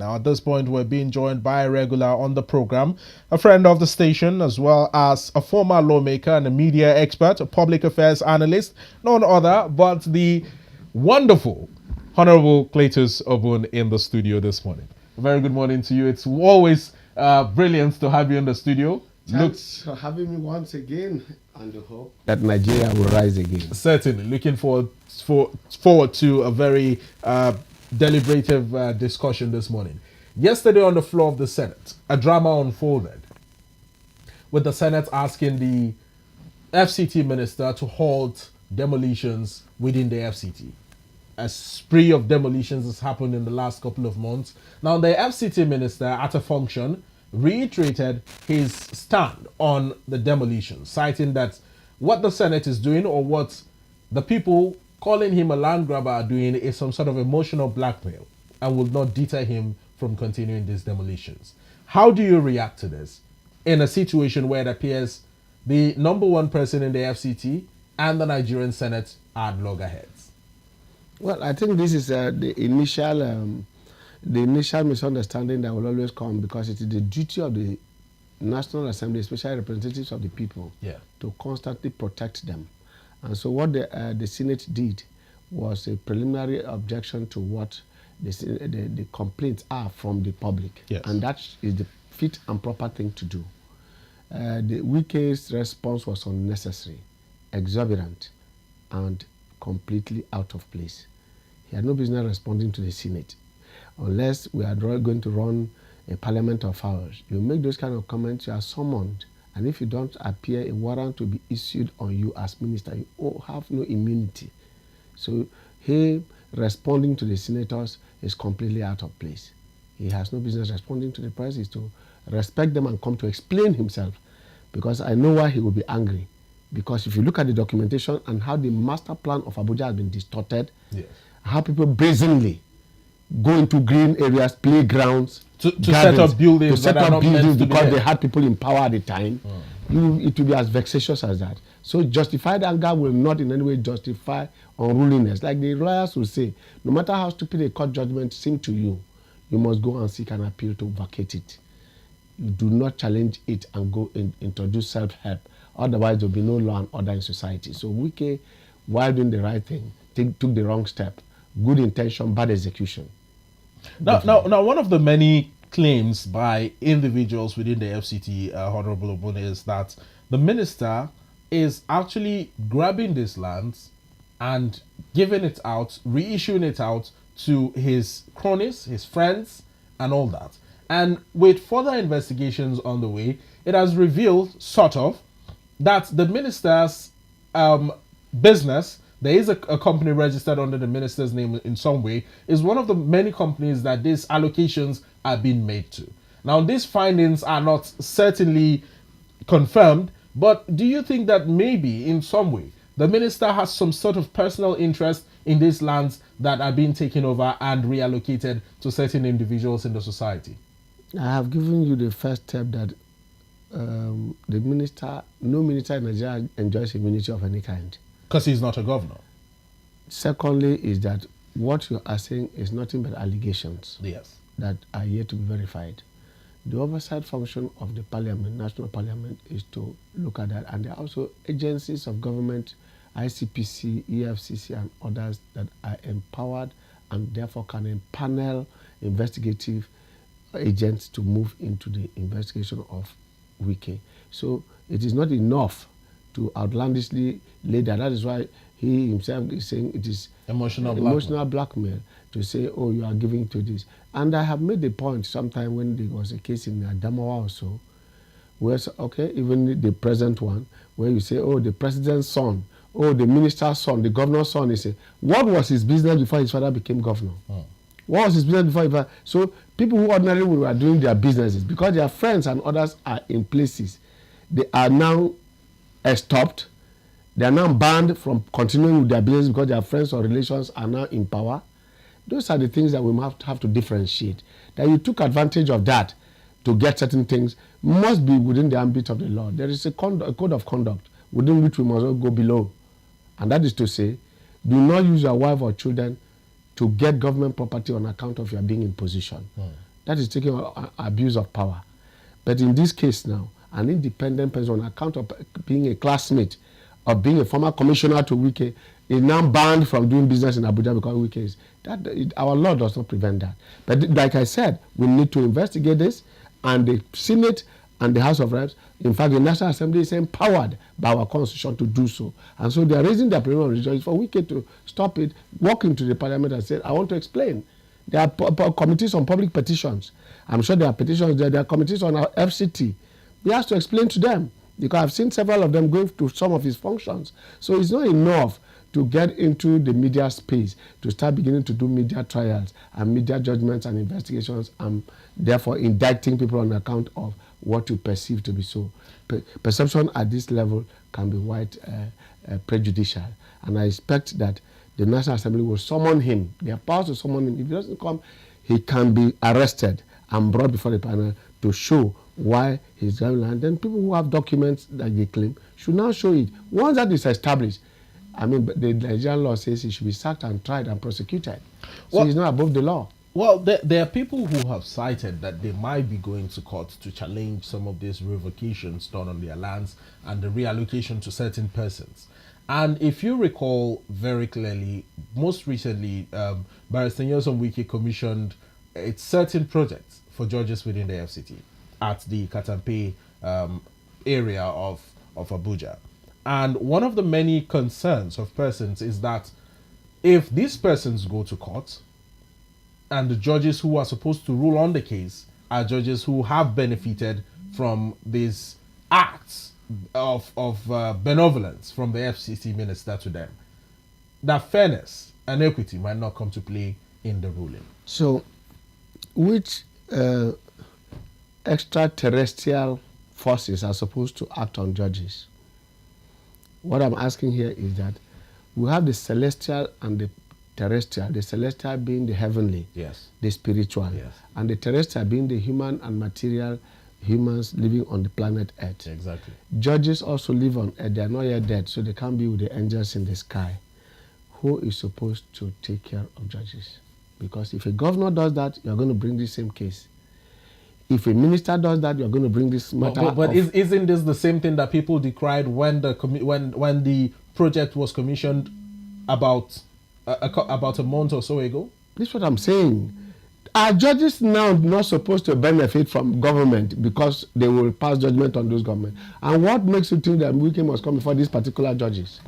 Now, at this point, we're being joined by a regular on the program, a friend of the station, as well as a former lawmaker and a media expert, a public affairs analyst, none other but the wonderful Honorable Cletus Obun in the studio this morning. A very good morning to you. It's always brilliant to have you in the studio. Thanks for having me once again, and I hope that Nigeria will rise again. Certainly. Looking forward to a very deliberative discussion this morning. Yesterday on the floor of the Senate, a drama unfolded with the Senate asking the FCT Minister to halt demolitions within the FCT. A spree of demolitions has happened in the last couple of months. Now, the FCT Minister at a function reiterated his stand on the demolition, citing that what the Senate is doing, or what the people calling him a land grabber are doing, is some sort of emotional blackmail and will not deter him from continuing these demolitions. How do you react to this in a situation where it appears the number one person in the FCT and the Nigerian Senate are at loggerheads? Well, I think this is the initial misunderstanding that will always come, because it is the duty of the National Assembly, especially representatives of the people, to constantly protect them. And so what the Senate did was a preliminary objection to what the complaints are from the public. Yes. And that is the fit and proper thing to do. The Wike's response was unnecessary, exorbitant, and completely out of place. He had no business responding to the Senate. Unless we are going to run a parliament of ours, you make those kind of comments, you are summoned. And if you don't appear, a warrant will be issued on you as minister. You have no immunity. So he responding to the senators is completely out of place. He has no business responding to the press. Is to respect them and come to explain himself. Because I know why he will be angry. Because if you look at the documentation and how the master plan of Abuja has been distorted, how people brazenly go into green areas, playgrounds, to set up buildings, because they had people in power at the time. It will be as vexatious as that. So justified anger will not in any way justify unruliness. Like the lawyers will say, no matter how stupid a court judgment seems to you, you must go and seek an appeal to vacate it. You do not challenge it and go introduce self-help. Otherwise, there will be no law and order in society. So Wike, while doing the right thing, took the wrong step. Good intention, bad execution. Now, one of the many claims by individuals within the FCT, Honorable Obun, is that the minister is actually grabbing these lands and giving it out, reissuing it out to his cronies, his friends, and all that. And with further investigations on the way, it has revealed, sort of, that the minister's business, there is a company registered under the minister's name in some way, is one of the many companies that these allocations are being made to. Now, these findings are not certainly confirmed, but do you think that maybe in some way the minister has some sort of personal interest in these lands that are being taken over and reallocated to certain individuals in the society? I have given you the first step that no minister in Nigeria enjoys immunity of any kind. Because he's not a governor. Secondly, is that what you are saying is nothing but allegations that are yet to be verified. The oversight function of the parliament, national parliament, is to look at that. And there are also agencies of government, ICPC, EFCC, and others that are empowered and therefore can empanel investigative agents to move into the investigation of Wike. So it is not enough to outlandishly lay that. That is why he himself is saying it is emotional blackmail to say, oh, you are giving to this. And I have made the point sometime when there was a case in Adamawa or so, where, okay, even the present one, where you say, oh, the president's son, oh, the minister's son, the governor's son, is what was his business before his father became governor? What was his business before his father? So people who ordinarily were doing their businesses, because their friends and others are in places, they are now stopped. They are now banned from continuing with their business because their friends or relations are now in power. Those are the things that we have to differentiate. That you took advantage of that to get certain things must be within the ambit of the law. There is a code of conduct within which we must not go below. And that is to say, do not use your wife or children to get government property on account of your being in position. That is taking abuse of power. But in this case now, an independent person on account of being a classmate or being a former commissioner to Wike is now banned from doing business in Abuja because Wike is. Our law does not prevent that. But like I said, we need to investigate this, and the Senate and the House of Reps, in fact, the National Assembly is empowered by our Constitution to do so. And so they are raising their premium rejoice for Wike to stop it, walk into the Parliament and say, I want to explain. There are committees on public petitions. I'm sure there are petitions there. There are committees on our FCT. He has to explain to them, because I've seen several of them going to some of his functions. So it's not enough to get into the media space, to start beginning to do media trials and media judgments and investigations, and therefore indicting people on account of what you perceive to be so. Perception at this level can be quite prejudicial. And I expect that the National Assembly will summon him. They have powers to summon him. If he doesn't come, he can be arrested and brought before the panel to show why he's going on. Then people who have documents that they claim should now show it. Once that is established, I mean, the Nigerian law says he should be sacked and tried and prosecuted. So he's not above the law. Well, there are people who have cited that they might be going to court to challenge some of these revocations done on their lands and the reallocation to certain persons. And if you recall very clearly, most recently, Barrister Nyesom Wike commissioned certain projects for judges within the FCT at the Katampe area of Abuja. And one of the many concerns of persons is that if these persons go to court and the judges who are supposed to rule on the case are judges who have benefited from these acts of benevolence from the FCT minister to them, that fairness and equity might not come to play in the ruling. So, which extraterrestrial forces are supposed to act on judges? What I'm asking here is that we have the celestial and the terrestrial, the celestial being the heavenly, yes, the spiritual, yes, and the terrestrial being the human and material humans living on the planet Earth. Exactly. Judges also live on Earth. They are not yet dead, so they can't be with the angels in the sky. Who is supposed to take care of judges? Because if a governor does that, you're going to bring the same case. If a minister does that, you're going to bring this matter. But isn't this the same thing that people decried when the project was commissioned about a month or so ago? This is what I'm saying. Are judges now not supposed to benefit from government because they will pass judgment on those government? And what makes you think that Wike must come before these particular judges?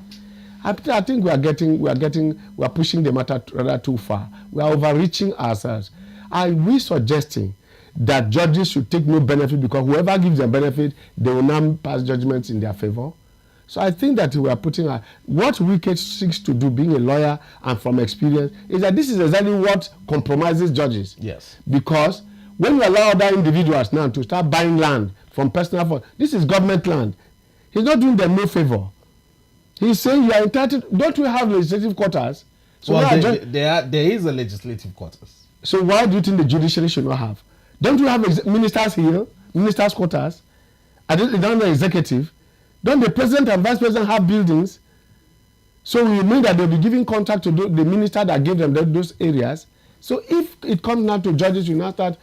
I think we are pushing the matter rather too far. We are overreaching ourselves. Are we suggesting that judges should take no benefit because whoever gives them benefit, they will now pass judgments in their favor? So I think that we are putting what Wike seeks to do, being a lawyer and from experience, is that this is exactly what compromises judges. Yes. Because when you allow other individuals now to start buying land from personal funds, this is government land. He's not doing them no favor. He's saying you are entitled. Don't we have legislative quarters? So well, there is a legislative quarters. So why do you think the judiciary should not have? Don't we have ministers here, ministers' quarters? Are they not the executive? Don't the president and vice president have buildings? So we mean that they'll be giving contract to the minister that gave them those areas. So if it comes now to judges, you now start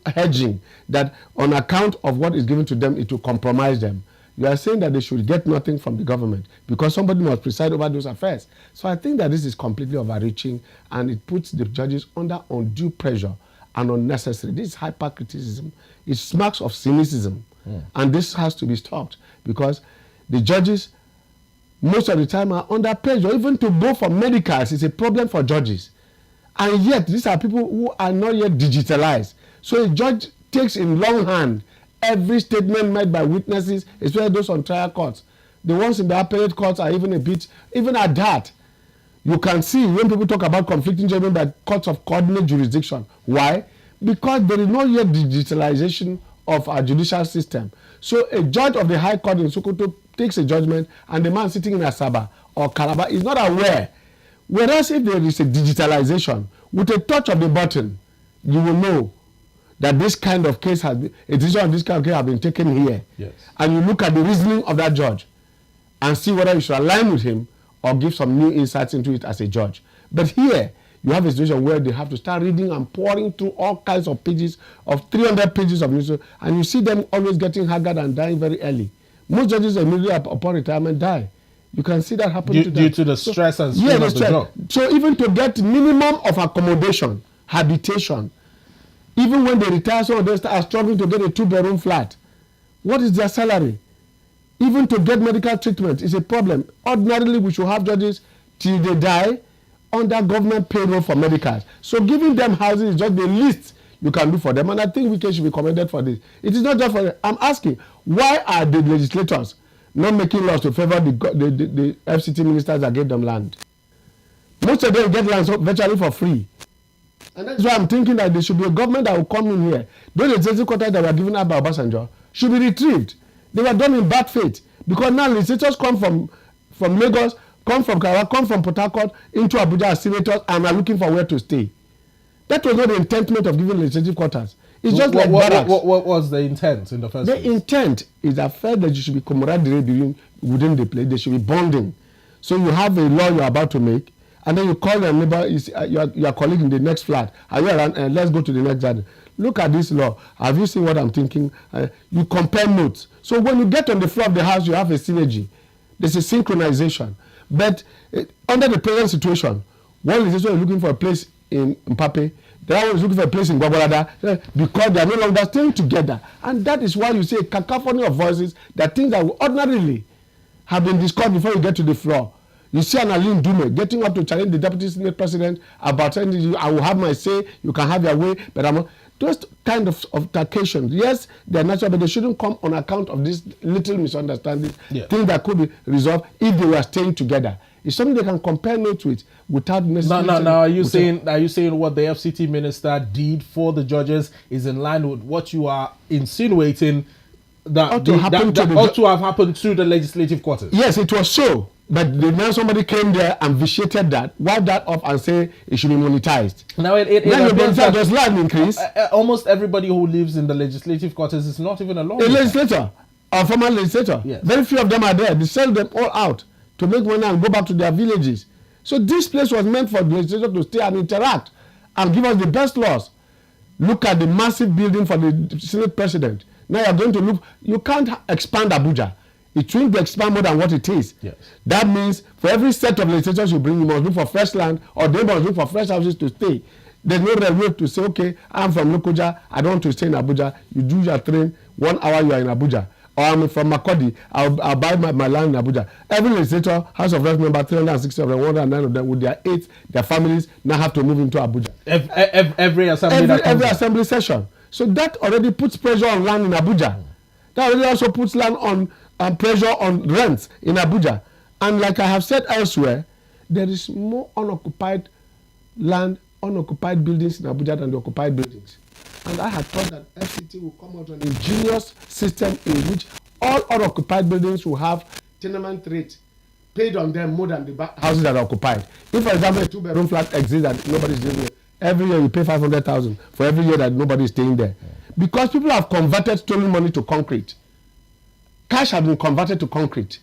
hedging that on account of what is given to them, it will compromise them. You are saying that they should get nothing from the government because somebody must preside over those affairs. So I think that this is completely overreaching and it puts the judges under undue pressure and unnecessary. This is hypercriticism. It smacks of cynicism. And this has to be stopped because the judges most of the time are under pressure. Even to go for medicals is a problem for judges. And yet these are people who are not yet digitalized. So a judge takes in longhand every statement made by witnesses, especially those on trial courts. The ones in the appellate courts are even at that. You can see when people talk about conflicting judgment by courts of coordinate jurisdiction. Why? Because there is not yet digitalization of our judicial system. So a judge of the High Court in Sokoto takes a judgment and the man sitting in Asaba or Calabar is not aware. Whereas if there is a digitalization, with a touch of the button, you will know that this kind of case a decision of this kind of case has been taken here. Yes. And you look at the reasoning of that judge and see whether you should align with him or give some new insights into it as a judge. But here, you have a situation where they have to start reading and pouring through all kinds of pages of 300 pages of news, and you see them always getting haggard and dying very early. Most judges immediately upon retirement die. You can see that happen to them. Due to the stress and strain of the job. So even to get minimum of accommodation, habitation, even when they retire, some of them are struggling to get a 2-bedroom flat. What is their salary? Even to get medical treatment is a problem. Ordinarily, we should have judges till they die under government payroll for medicals. So giving them housing is just the least you can do for them. And I think Wike should be commended for this. It is not just for them. I'm asking, why are the legislators not making laws to favor the FCT ministers that gave them land? Most of them get land virtually for free. And that's why I'm thinking that there should be a government that will come in here. Those legislative quarters that were given out by Obasanjo should be retrieved. They were done in bad faith. Because now legislators come from Lagos, come from Karawa, come from Port Harcourt into Abuja as senators and are looking for where to stay. That was not the intentment of giving legislative quarters. It's just like barracks. What was the intent in the first place? The intent is that first there should be camaraderie within the place. There should be bonding. So you have a law you're about to make, and then you call your neighbor, your colleague in the next flat. Are you around? Let's go to the next garden. Look at this law. Have you seen what I'm thinking? You compare notes. So when you get on the floor of the house, you have a synergy. There's a synchronization. But under the present situation, one is looking for a place in Mpape, the other one is looking for a place in Gwagwarada, because they are no longer staying together. And that is why you see a cacophony of voices, that things that will ordinarily have been discussed before you get to the floor. You see an Aline Dume getting up to challenge the Deputy Senate President about saying, I will have my say, you can have your way, but I'm not. Those kind of altercations, yes, they are natural, but they shouldn't come on account of this little misunderstanding, things that could be resolved if they were staying together. It's something they can compare notes with without necessarily. Now, are you saying what the FCT minister did for the judges is in line with what you are insinuating that ought to have happened to the legislative quarters? Yes, it was so. But now somebody came there and vitiated that, wiped that off and say it should be monetized. Now there's land increase. Almost everybody who lives in the legislative quarters is not even a lawmaker. A legislator, a former legislator. Yes. Very few of them are there. They sell them all out to make money and go back to their villages. So this place was meant for the legislature to stay and interact and give us the best laws. Look at the massive building for the Senate President. Now you're going to look. You can't expand Abuja. It will expand more than what it is. Yes. That means for every set of legislators you bring, you must look for fresh land, or they must look for fresh houses to stay. There's no railroad to say, okay, I'm from Lokoja, I don't want to stay in Abuja. You do your train, 1 hour you are in Abuja. Or I'm from Makodi, I'll buy my land in Abuja. Every legislator, House of Reps member, 360 of them, 109 of them, with their their families now have to move into Abuja. Every assembly session. So that already puts pressure on land in Abuja. That already also puts land on pressure on rents in Abuja. And like I have said elsewhere, there is more unoccupied land, unoccupied buildings in Abuja than the occupied buildings. And I had thought that FCT will come out with an ingenious system in which all unoccupied buildings will have tenement rate paid on them more than the houses that are occupied. If, for example, a 2-bedroom flat exists that nobody's living in, every year you pay 500,000 for every year that nobody's staying there. Because people have converted stolen money to concrete. Cash has been converted to concrete.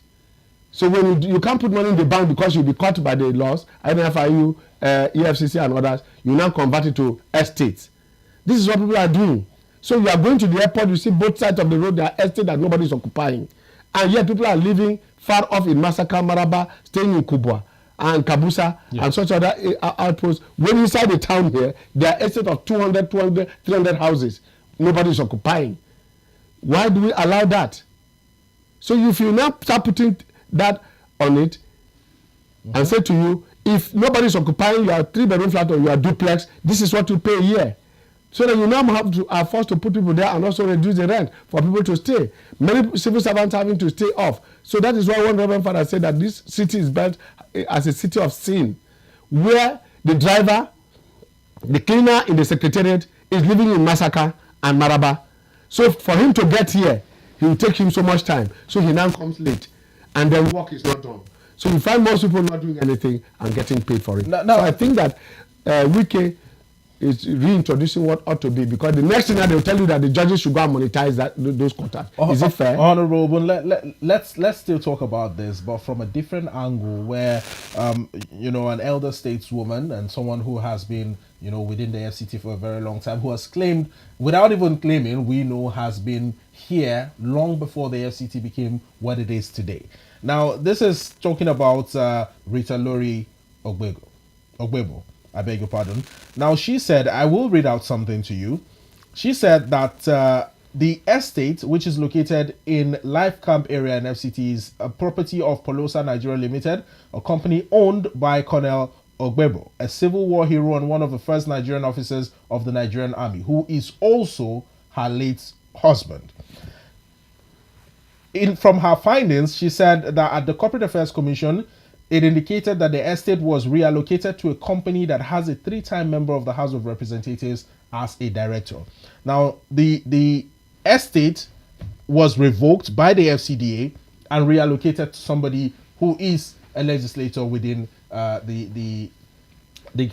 So when you can't put money in the bank because you'll be caught by the laws, NFIU, EFCC and others, you now convert it to estates. This is what people are doing. So you are going to the airport, you see both sides of the road, there are estates that nobody is occupying. And yet people are living far off in Masaka, Maraba, staying in Kubwa and Kabusa and such other outposts. When inside the town here, there are estates of 200, 300 houses. Nobody is occupying. Why do we allow that? So if you now start putting that on it and say to you, if nobody is occupying your 3-bedroom flat or your duplex, this is what you pay a year. So that you now are forced to put people there and also reduce the rent for people to stay. Many civil servants having to stay off. So that is why one Reverend Father said that this city is built as a city of sin, where the driver, the cleaner in the secretariat is living in Masaka and Maraba. So for him to get here, it will take him so much time. So he now comes late. And then work is not done. So you find most people not doing anything and getting paid for it. So I think that Wike is reintroducing what ought to be, because the next thing that they'll tell you that the judges should go and monetize those quotas. Is it fair? Honorable, let's still talk about this, but from a different angle, where an elder stateswoman and someone who has been within the FCT for a very long time, who has claimed, without even claiming, we know has been here long before the FCT became what it is today. Now, this is talking about Rita Lori Ogbebo. I beg your pardon. Now, she said, I will read out something to you. She said that the estate, which is located in Life Camp area in FCT, is a property of Polosa Nigeria Limited, a company owned by Colonel Ogbebo, a Civil War hero and one of the first Nigerian officers of the Nigerian Army, who is also her late husband. From her findings, she said that at the Corporate Affairs Commission, it indicated that the estate was reallocated to a company that has a 3-time member of the House of Representatives as a director. Now, the estate was revoked by the FCDA and reallocated to somebody who is a legislator within the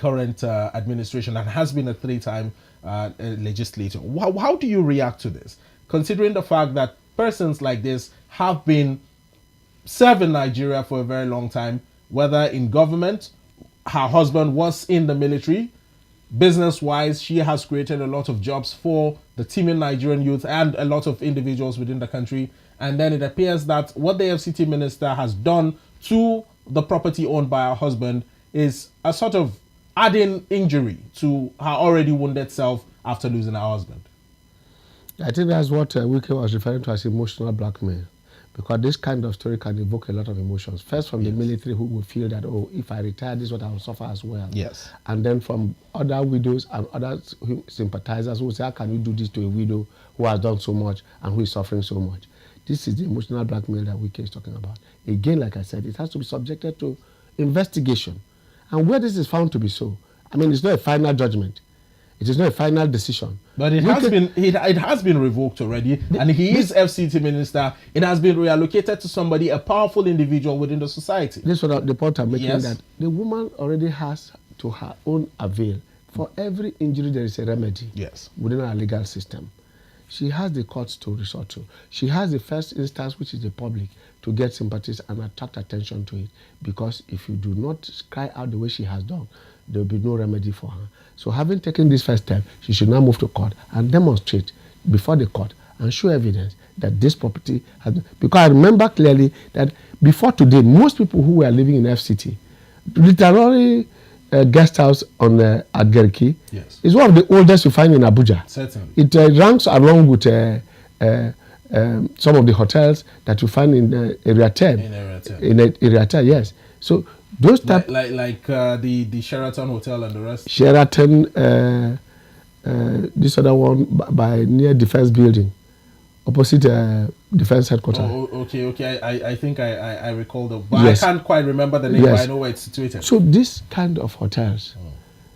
current administration and has been a 3-time legislator. How do you react to this, considering the fact that persons like this have been serving Nigeria for a very long time, whether in government, her husband was in the military, business-wise, she has created a lot of jobs for the teeming Nigerian youth and a lot of individuals within the country. And then it appears that what the FCT minister has done to the property owned by her husband is a sort of adding injury to her already wounded self after losing her husband. I think that's what Wike was referring to as emotional blackmail, because this kind of story can evoke a lot of emotions. First, from the military, who will feel that, oh, if I retire, this is what I will suffer as well. Yes. And then from other widows and other sympathizers who will say, how can you do this to a widow who has done so much and who is suffering so much? This is the emotional blackmail that Wike is talking about. Again, like I said, it has to be subjected to investigation. And where this is found to be so, I mean, it's not a final judgment. It is not a final decision. But it has been revoked already, and he is FCT minister. It has been reallocated to somebody, a powerful individual within the society. This is what the point I'm making, Yes. that the woman already has to her own avail. For every injury, there is a remedy. Yes. Within our legal system. She has the courts to resort to. She has the first instance, which is the public, to get sympathies and attract attention to it. Because if you do not cry out the way she has done, there will be no remedy for her. So having taken this first step, she should now move to court and demonstrate before the court and show evidence that this property has been. Because I remember clearly that before today, most people who were living in FCT, literally guest house on at Gerki, Yes. is one of the oldest you find in Abuja. Certainly. It ranks along with some of the hotels that you find in Area 10. In Area 10, yes. So those type like the Sheraton Hotel and the rest. Sheraton, this other one by near Defense Building, opposite Defense Headquarters. Oh, okay. I think I recall the, but Yes. I can't quite remember the name. Yes. But I know where it's situated. So this kind of hotels,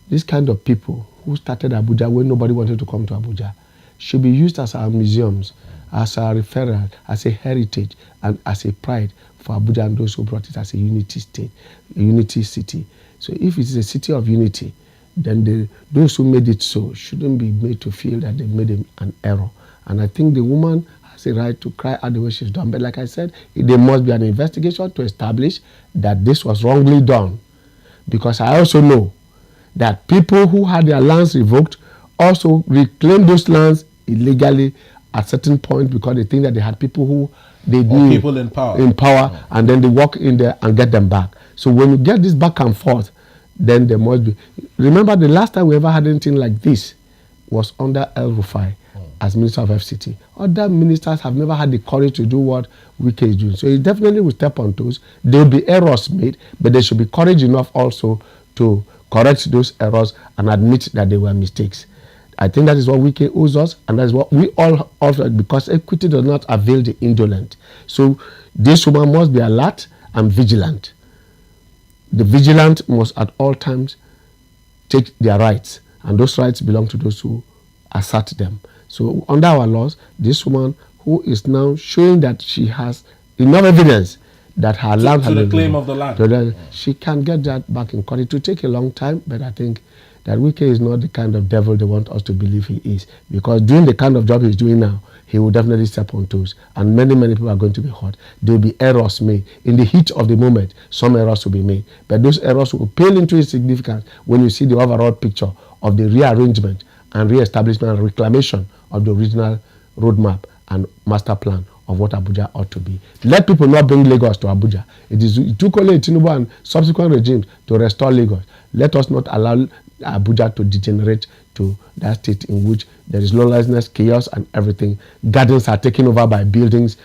this kind of people who started Abuja when nobody wanted to come to Abuja, should be used as our museums, as our referral, as a heritage, and as a pride for Abuja and those who brought it as a unity state, a unity city. So if it is a city of unity, then those who made it so shouldn't be made to feel that they made an error. And I think the woman has a right to cry out the way she's done. But like I said, there must be an investigation to establish that this was wrongly done. Because I also know that people who had their lands revoked also reclaimed those lands illegally at certain point, because they think that they had people who they knew people in power, and then they walk in there and get them back. So when you get this back and forth, then there must be. Remember, the last time we ever had anything like this was under El Rufai as Minister of FCT. Other ministers have never had the courage to do what Wike is doing. So he definitely will step on toes. There will be errors made, but there should be courage enough also to correct those errors and admit that they were mistakes. I think that is what Wike owes us, and that is what we all offer, because equity does not avail the indolent. So this woman must be alert and vigilant. The vigilant must at all times take their rights, and those rights belong to those who assert them. So under our laws, this woman who is now showing that she has enough evidence that her land has been claim of the land, she can get that back in court. It will take a long time, but I think that Wike is not the kind of devil they want us to believe he is. Because doing the kind of job he's doing now, he will definitely step on toes. And many, many people are going to be hurt. There will be errors made. In the heat of the moment, some errors will be made. But those errors will pale into its significance when you see the overall picture of the rearrangement and re-establishment and reclamation of the original roadmap and master plan of what Abuja ought to be. Let people not bring Lagos to Abuja. It took only Tinubu and subsequent regimes to restore Lagos. Let us not allow Abuja to degenerate to that state in which there is lawlessness, chaos, and everything. Gardens are taken over by buildings.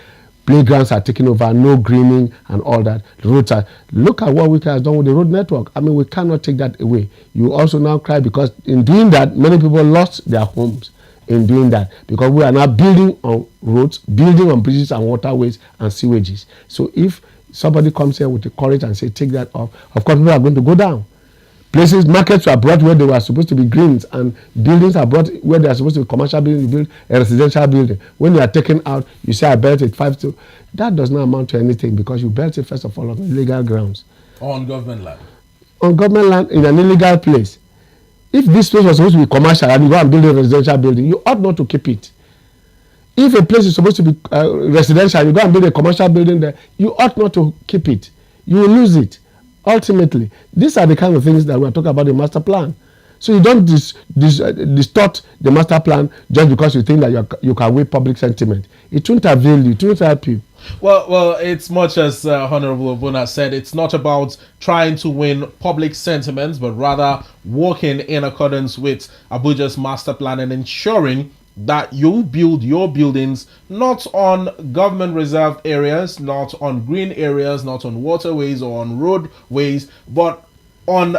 Playgrounds are taken over, no greening and all that. Roads are. Look at what Wike has done with the road network. I mean, we cannot take that away. You also now cry because in doing that, many people lost their homes in doing that, because we are now building on roads, building on bridges and waterways and sewages. So if somebody comes here with the courage and say take that off, of course people are going to go down. Places, markets are brought where they were supposed to be greens, and buildings are brought where they are supposed to be commercial buildings. You build a residential building. When you are taken out, you say I built it 5 to. That does not amount to anything, because you built it first of all on illegal grounds. Or on government land. On government land in an illegal place. If this place was supposed to be commercial and you go and build a residential building, you ought not to keep it. If a place is supposed to be residential, you go and build a commercial building there, you ought not to keep it. You will lose it. Ultimately, these are the kind of things that we are talking about the master plan. So you don't distort the master plan just because you think that you can win public sentiment. It won't avail you. It won't help you. Well, it's much as Honorable Obun has said, it's not about trying to win public sentiments, but rather working in accordance with Abuja's master plan and ensuring that you build your buildings not on government reserved areas, not on green areas, not on waterways or on roadways, but on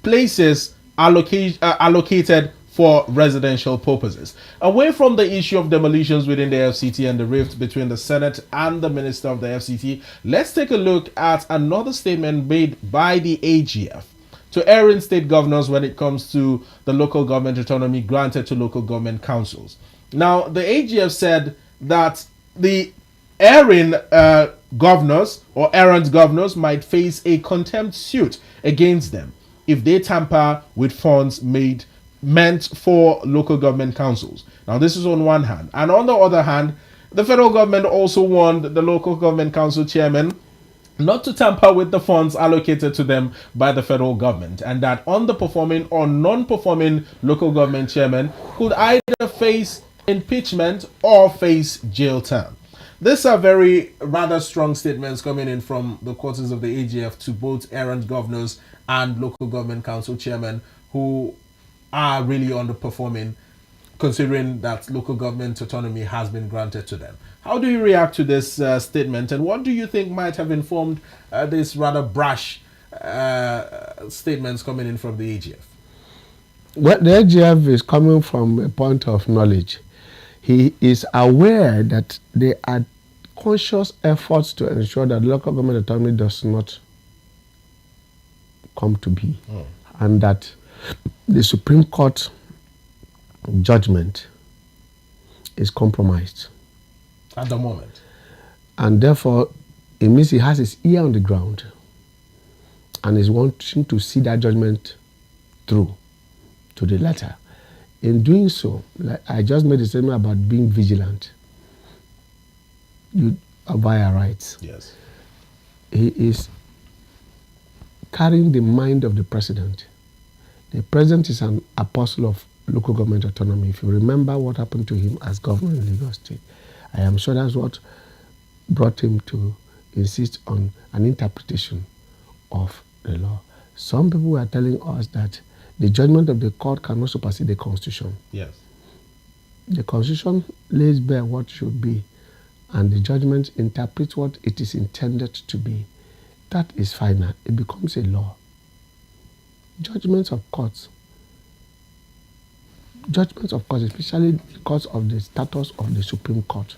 places allocated for residential purposes. Away from the issue of demolitions within the FCT and the rift between the Senate and the Minister of the FCT, let's take a look at another statement made by the AGF to erring state governors when it comes to the local government autonomy granted to local government councils. Now, the AGF said that the erring governors or errant governors might face a contempt suit against them if they tamper with funds meant for local government councils. Now, this is on one hand. And on the other hand, the federal government also warned the local government council chairman not to tamper with the funds allocated to them by the federal government, and that underperforming or non-performing local government chairmen could either face impeachment or face jail term. These are rather strong statements coming in from the quarters of the AGF to both errant governors and local government council chairmen who are really underperforming, considering that local government autonomy has been granted to them. How do you react to this statement, and what do you think might have informed these rather brash statements coming in from the AGF? Well, the AGF is coming from a point of knowledge. He is aware that there are conscious efforts to ensure that local government autonomy does not come to be, and that the Supreme Court judgment is compromised at the moment, and therefore it means he has his ear on the ground and is wanting to see that judgment through to the letter. In doing so, like I just made a statement about being vigilant. You via rights. Yes, he is carrying the mind of the president. The president is an apostle of local government autonomy. If you remember what happened to him as governor in Lagos State, I am sure that's what brought him to insist on an interpretation of the law. Some people are telling us that the judgment of the court cannot supersede the Constitution. yes. The Constitution lays bare what should be, and the judgment interprets what it is intended to be. That is final. It becomes a law. Judgments of courts, especially because of the status of the Supreme Court,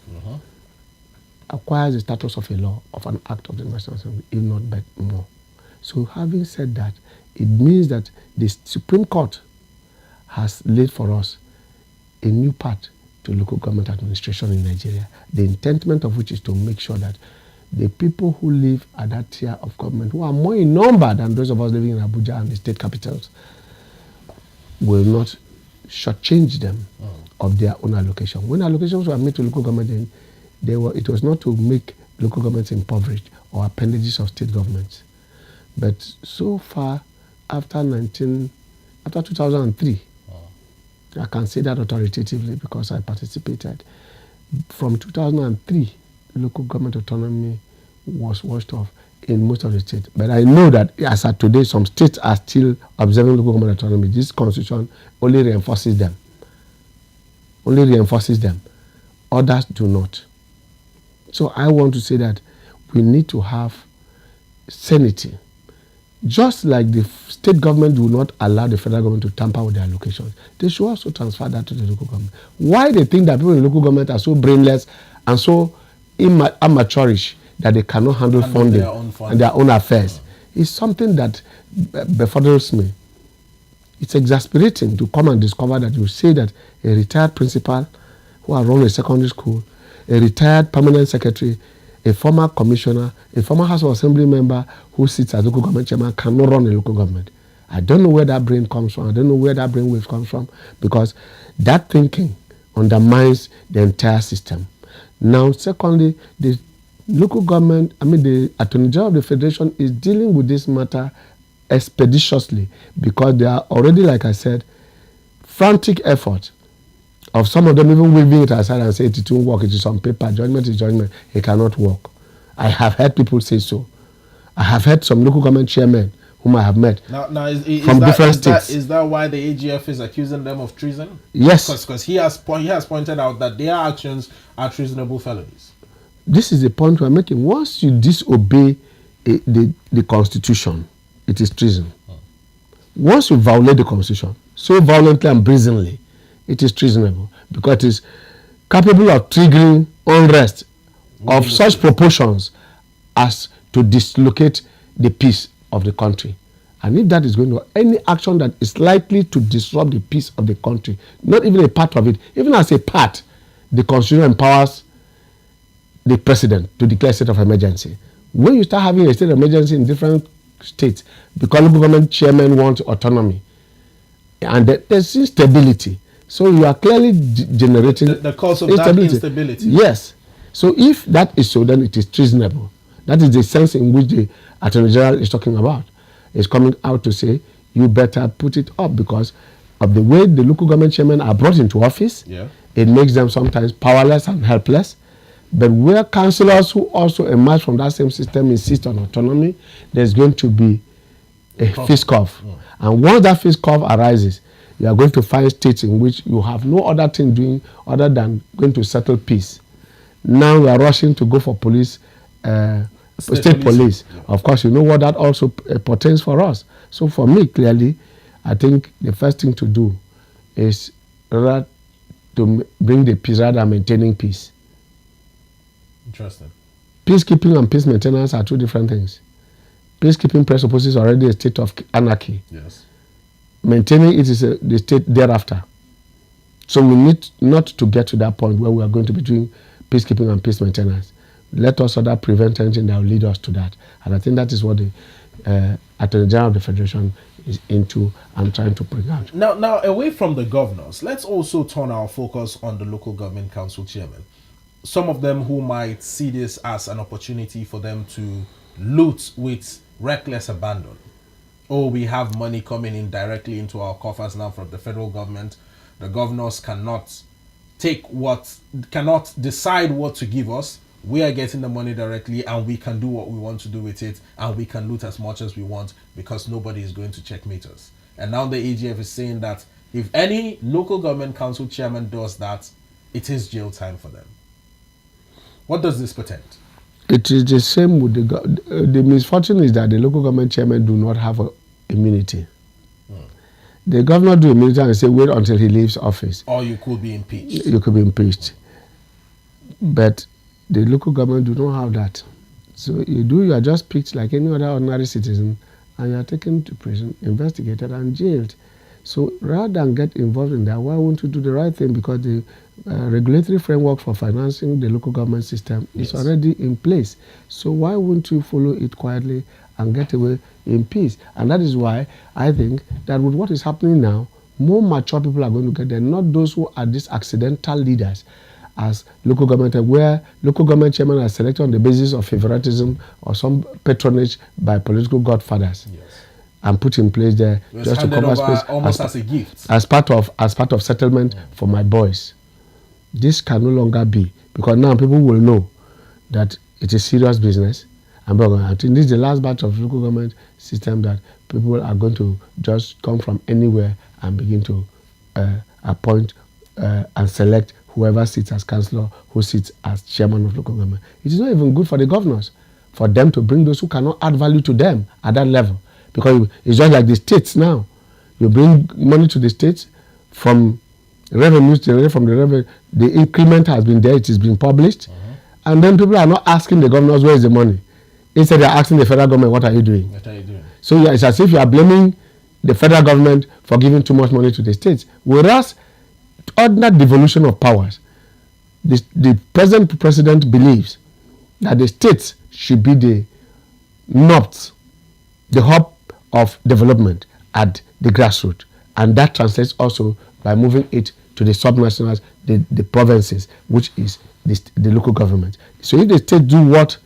acquires the status of a law, of an act of the National Assembly, if not more. So having said that, it means that the Supreme Court has laid for us a new path to local government administration in Nigeria, the intentment of which is to make sure that the people who live at that tier of government, who are more in number than those of us living in Abuja and the state capitals, will not shortchange them of their own allocation. When allocations were made to local government, it was not to make local governments impoverished or appendages of state governments. But so far, after 2003, I can say that authoritatively because I participated. From 2003, local government autonomy was washed off in most of the states. But I know that as of today, some states are still observing local government autonomy. This constitution only reinforces them. Others do not. So I want to say that we need to have sanity. Just like the state government do not allow the federal government to tamper with their allocations, they should also transfer that to the local government. Why they think that people in the local government are so brainless and so amateurish that they cannot handle funding and their own affairs is something that befuddles me. It's exasperating to come and discover that you say that a retired principal who has run a secondary school, a retired permanent secretary, a former commissioner, a former House of Assembly member who sits as local government chairman cannot run a local government. I don't know where that brain comes from. I don't know where that brain wave comes from, because that thinking undermines the entire system. Now, secondly, the local government, the Attorney General of the Federation is dealing with this matter expeditiously, because they are already, like I said, frantic effort of some of them even waving it aside and say it won't work, it is on paper, judgment is judgment, it cannot work. I have heard people say so. I have heard some local government chairmen whom I have met from different states. Is that why the AGF is accusing them of treason? Yes. Because he has pointed out that their actions are treasonable felonies. This is the point we're making. Once you disobey the Constitution, it is treason. Once you violate the Constitution so violently and brazenly, it is treasonable, because it is capable of triggering unrest of such proportions as to dislocate the peace of the country. And if that is going to, any action that is likely to disrupt the peace of the country, not even a part of it, even as a part, the Constitution empowers the president to declare a state of emergency. When you start having a state of emergency in different states, because local government chairmen want autonomy, and there's instability. So you are clearly generating the cause of that instability. Yes. So if that is so, then it is treasonable. That is the sense in which the Attorney General is talking about. It's coming out to say, you better put it up, because of the way the local government chairmen are brought into office. Yeah. It makes them sometimes powerless and helpless. But where councillors who also emerge from that same system insist on autonomy, there's going to be a fist curve. And once that fist curve arises, you are going to find states in which you have no other thing doing other than going to settle peace. Now we are rushing to go for police, state police. Yeah. Of course, you know what that also portends for us. So for me, clearly, I think the first thing to do is rather to bring the peace rather than maintaining peace. Interesting. Peacekeeping and peace maintenance are two different things. Peacekeeping presupposes already a state of anarchy. Yes. Maintaining it is the state thereafter. So we need not to get to that point where we are going to be doing peacekeeping and peace maintenance. Let us rather prevent anything that will lead us to that. And I think that is what the Attorney General of the Federation is into and trying to bring out. Now, away from the governors, let's also turn our focus on the local government council chairman. Some of them who might see this as an opportunity for them to loot with reckless abandon. Oh, we have money coming in directly into our coffers now from the federal government. The governors cannot decide what to give us. We are getting the money directly, and we can do what we want to do with it, and we can loot as much as we want because nobody is going to checkmate us. And now the AGF is saying that if any local government council chairman does that, it is jail time for them. What does this portend? It is the same with the misfortune is that the local government chairman do not have immunity. The governor do immunity and say wait until he leaves office. Or you could be impeached. You could be impeached. But the local government do not have that. So you are just picked like any other ordinary citizen, and you are taken to prison, investigated and jailed. So rather than get involved in that, why won't you do the right thing? Because the regulatory framework for financing the local government system is already in place. So why won't you follow it quietly and get away in peace? And that is why I think that with what is happening now, More mature people are going to get there, not those who are these accidental leaders as local government, where local government chairman are selected on the basis of favoritism or some patronage by political godfathers. Yes. And put in place there just to cover space almost as a gift, as part of settlement for my boys. This can no longer be, because now people will know that it is serious business. And I think this is the last batch of local government system that people are going to just come from anywhere and begin to appoint and select whoever sits as councillor, who sits as chairman of local government. It is not even good for the governors, for them to bring those who cannot add value to them at that level. Because it's just like the states now. You bring money to the states from revenues generated from the revenue. The increment has been there, it is being published. And then people are not asking the governors, where is the money? Instead, they are asking the federal government, what are you doing? What are you doing? So it's as if you are blaming the federal government for giving too much money to the states. Whereas, ordinary devolution of powers, the present president believes that the states should be the north, the hub of development at the grassroots. And that translates also by moving it to the subnationals, the provinces, which is the local government. So if the state do what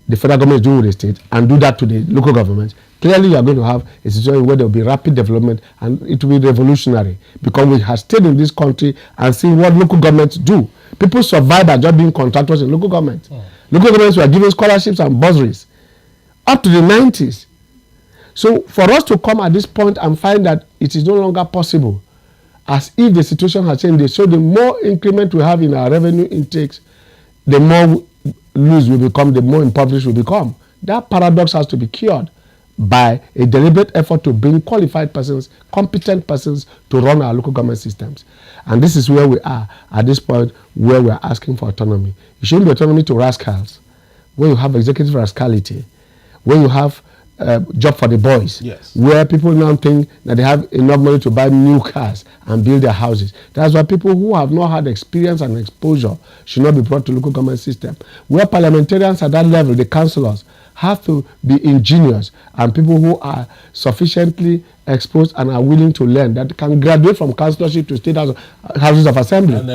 the federal government do with the state and do that to the local government, clearly you are going to have a situation where there will be rapid development and it will be revolutionary, because we have stayed in this country and seen what local governments do. People survive by just being contractors in local government. Local governments were given scholarships and bursaries up to the 90s. So for us to come at this point and find that it is no longer possible, as if the situation has changed, so the more increment we have in our revenue intakes, the more loose we become, the more impoverished we become. That paradox has to be cured by a deliberate effort to bring qualified persons, competent persons to run our local government systems. And this is where we are at this point, where we are asking for autonomy. It shouldn't be autonomy to rascals, where you have executive rascality, where you have job for the boys, yes, where people now think that they have enough money to buy new cars and build their houses. That's why people who have not had experience and exposure should not be brought to local government system. Where parliamentarians at that level, the councillors, have to be ingenious, and people who are sufficiently exposed and are willing to learn, that can graduate from councillorship to state houses of assembly, and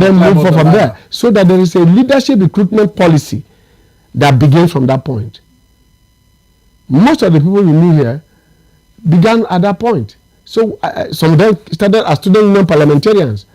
then move on from there. So that there is a leadership recruitment policy that begins from that point. Most of the people you meet here began at that point. So some of them started as student union parliamentarians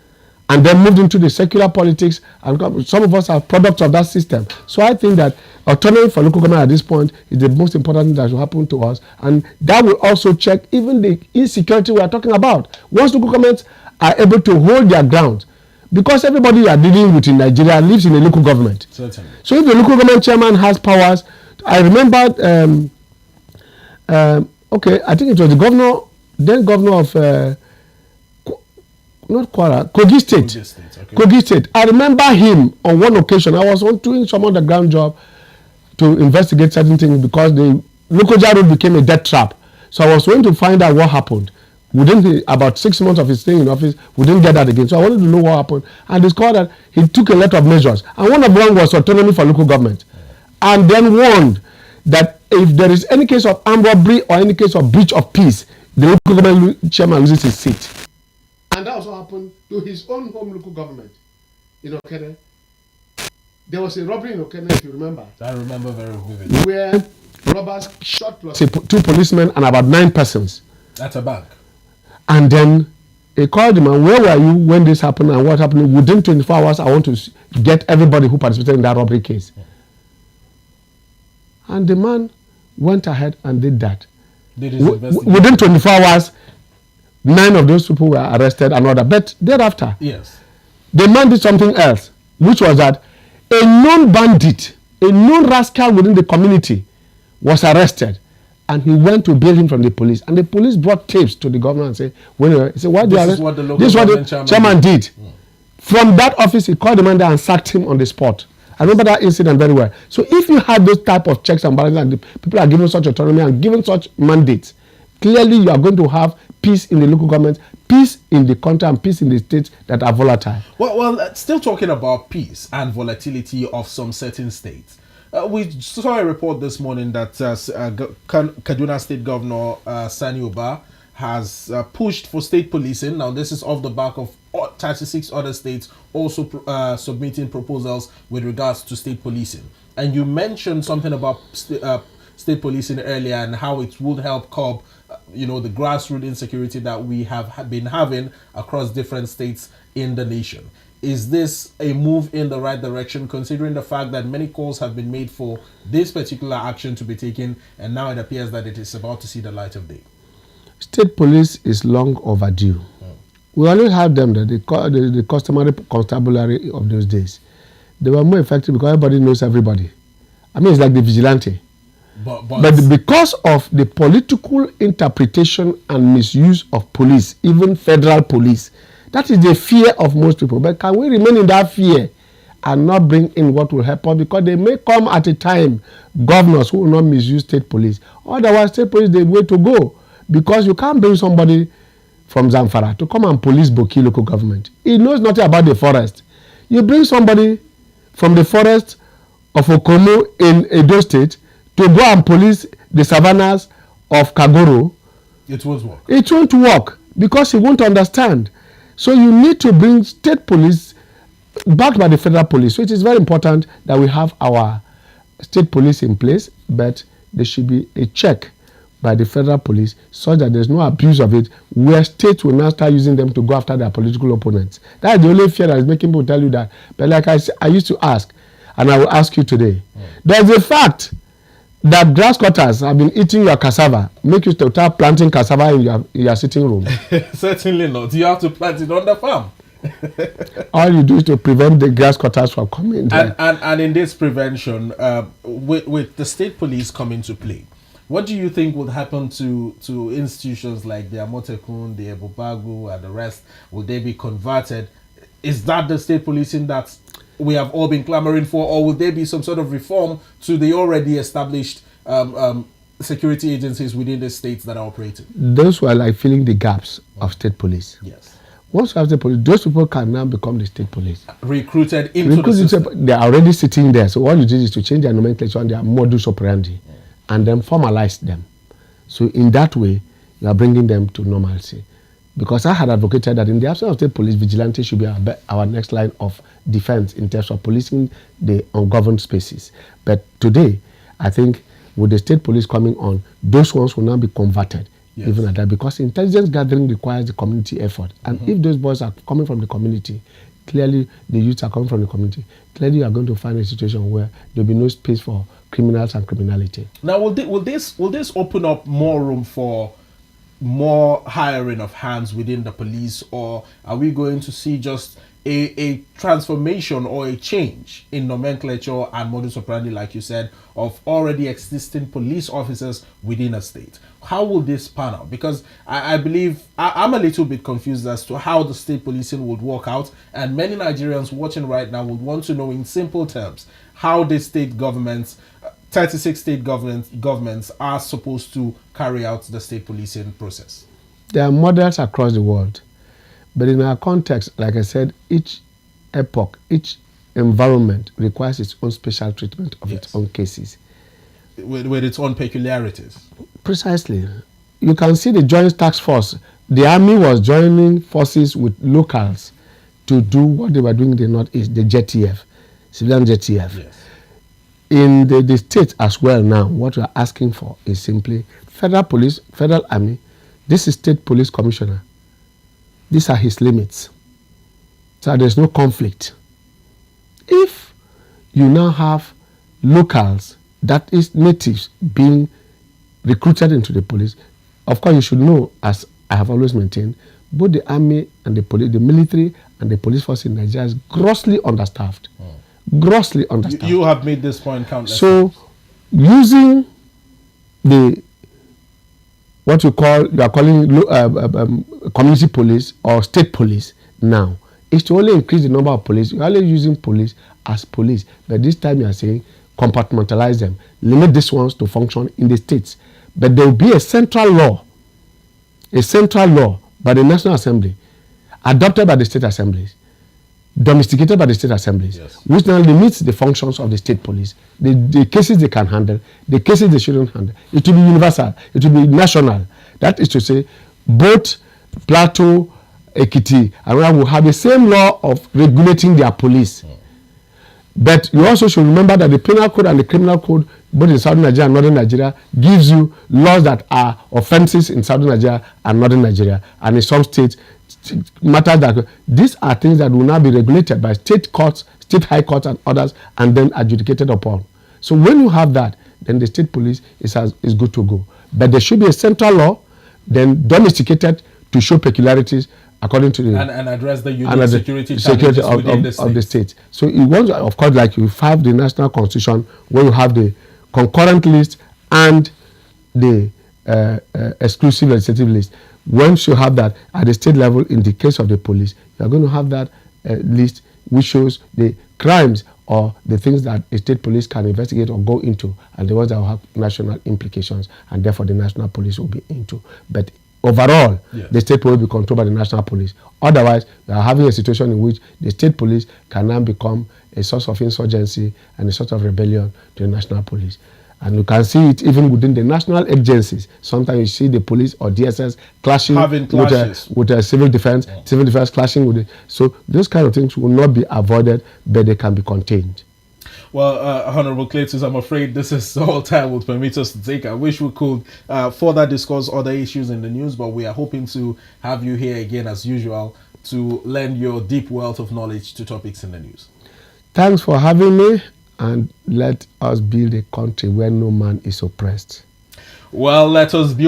and then moved into the secular politics, and some of us are products of that system. So I think that autonomy for local government at this point is the most important thing that should happen to us, and that will also check even the insecurity we are talking about. Once local governments are able to hold their ground, because everybody you are dealing with in Nigeria lives in a local government. Certainly. So if the local government chairman has powers, I remember I think it was the governor of not Kwara, Kogi State. Okay. Kogi State. I remember him on one occasion. I was doing some underground job to investigate certain things because the local jail road became a death trap. So I was going to find out what happened. Within about 6 months of his staying in office, we didn't get that again. So I wanted to know what happened, and discovered that he took a lot of measures. And one of them was autonomy for local government. And then warned that if there is any case of armed robbery or any case of breach of peace, the local government chairman loses his seat. And that also happened to his own home local government in Okene. There was a robbery in Okene, if you remember. I remember very vividly. Where robbers shot plus 2 policemen and about 9 persons. At a bank. And then they called him, and where were you when this happened and what happened? Within 24 hours, I want to get everybody who participated in that robbery case. Yeah. And the man went ahead and did that. Within 24 hours, 9 of those people were arrested and other. But thereafter, yes, the man did something else, which was that a known bandit, a known rascal within the community was arrested, and he went to bail him from the police. And the police brought tapes to the governor and said, "Why do you arrest? This is what the chairman did." From that office, he called the man there and sacked him on the spot. I remember that incident very well. So if you had those type of checks and balances, and the people are given such autonomy and given such mandates, clearly you are going to have peace in the local government, peace in the country, and peace in the states that are volatile. Well, still talking about peace and volatility of some certain states. We saw a report this morning that Kaduna State Governor Sani Uba has pushed for state policing. Now, this is off the back of 36 other states also submitting proposals with regards to state policing. And you mentioned something about state policing earlier and how it would help curb, the grassroots insecurity that we have been having across different states in the nation. Is this a move in the right direction, considering the fact that many calls have been made for this particular action to be taken, and now it appears that it is about to see the light of day? State police is long overdue. We always have them, the customary constabulary of those days. They were more effective because everybody knows everybody. I mean, it's like the vigilante. But because of the political interpretation and misuse of police, even federal police, that is the fear of most people. But can we remain in that fear and not bring in what will help us? Because they may come at a time, governors who will not misuse state police. Otherwise, state police is the way to go. Because you can't bring somebody from Zamfara to come and police Boki local government. He knows nothing about the forest. You bring somebody from the forest of Okomo in Edo State to go and police the savannas of Kagoro. It won't work. It won't work because he won't understand. So you need to bring state police backed by the federal police. So it is very important that we have our state police in place, but there should be a check by the federal police so that there's no abuse of it, where states will now start using them to go after their political opponents. That's the only fear that is making people tell you that. But like I used to ask, and I will ask you today, there's a fact that grass cutters have been eating your cassava, make you start planting cassava in your sitting room. Certainly not. You have to plant it on the farm. All you do is to prevent the grass cutters from coming there. And in this prevention, with the state police coming to play, what do you think would happen to institutions like the Amotekun, the Ebobagu, and the rest? Will they be converted? Is that the state policing that we have all been clamoring for, or will there be some sort of reform to the already established security agencies within the states that are operating? Those who are like filling the gaps of state police. Yes. Once you have the police, those people can now become the state police. Recruited into the system. They are already sitting there. So what you do is to change their nomenclature and their modus operandi, and then formalize them. So in that way, you are bringing them to normalcy. Because I had advocated that in the absence of state police, vigilante should be our next line of defense in terms of policing the ungoverned spaces. But today, I think with the state police coming on, those ones will now be converted. Yes. Even at that, because intelligence gathering requires the community effort. And if those boys are coming from the community, clearly the youths are coming from the community, clearly you are going to find a situation where there will be no space for criminals and criminality. Now, will this open up more room for more hiring of hands within the police, or are we going to see just a transformation or a change in nomenclature and modus operandi, like you said, of already existing police officers within a state? How will this pan out? Because I believe I'm a little bit confused as to how the state policing would work out, and many Nigerians watching right now would want to know in simple terms how the state governments, 36 state governments are supposed to carry out the state policing process. There are models across the world. But in our context, like I said, each epoch, each environment requires its own special treatment of its own cases. With its own peculiarities. Precisely. You can see the Joint Task Force. The army was joining forces with locals to do what they were doing in the Northeast, the JTF, civilian JTF. Yes. In the states as well now, what we are asking for is simply federal police, federal army. This is state police commissioner. These are his limits. So there's no conflict. If you now have locals, that is natives, being recruited into the police, of course you should know, as I have always maintained, both the army and the police, the military and the police force in Nigeria is grossly understaffed. Grossly understaffed. You have made this point countless times. So using the what you are calling community police or state police now is to only increase the number of police. You are only using police as police, but this time you are saying compartmentalize them, limit these ones to function in the states. But there will be a central law by the National Assembly, adopted by the state assemblies, domesticated by the state assemblies, which now limits the functions of the state police, the cases they can handle, the cases they shouldn't handle. It will be universal, it will be national. That is to say, both Plateau, Ekiti, and Rwanda will have the same law of regulating their police. But you also should remember that the penal code and the criminal code, both in southern Nigeria and northern Nigeria, gives you laws that are offenses in southern Nigeria and northern Nigeria, and in some states, matters that these are things that will now be regulated by state courts, state high courts, and others, and then adjudicated upon. So when you have that, then the state police is good to go. But there should be a central law, then domesticated to show peculiarities according to the and address the unique security challenges of the state. So you want, of course, like you have the national constitution where you have the concurrent list and the exclusive legislative list. Once you have that at the state level, in the case of the police, you are going to have that list which shows the crimes or the things that a state police can investigate or go into, and the ones that will have national implications, and therefore the national police will be into. But overall, yes, the state police will be controlled by the national police. Otherwise, we are having a situation in which the state police can now become a source of insurgency and a sort of rebellion to the national police. And you can see it even within the national agencies. Sometimes you see the police or DSS clashing with a civil defense, civil defense clashing with it. So those kind of things will not be avoided, but they can be contained. Well, Honorable Cletus, I'm afraid this is all time would permit us to take. I wish we could further discuss other issues in the news, but we are hoping to have you here again as usual to lend your deep wealth of knowledge to topics in the news. Thanks for having me, and let us build a country where no man is oppressed. Well, let us build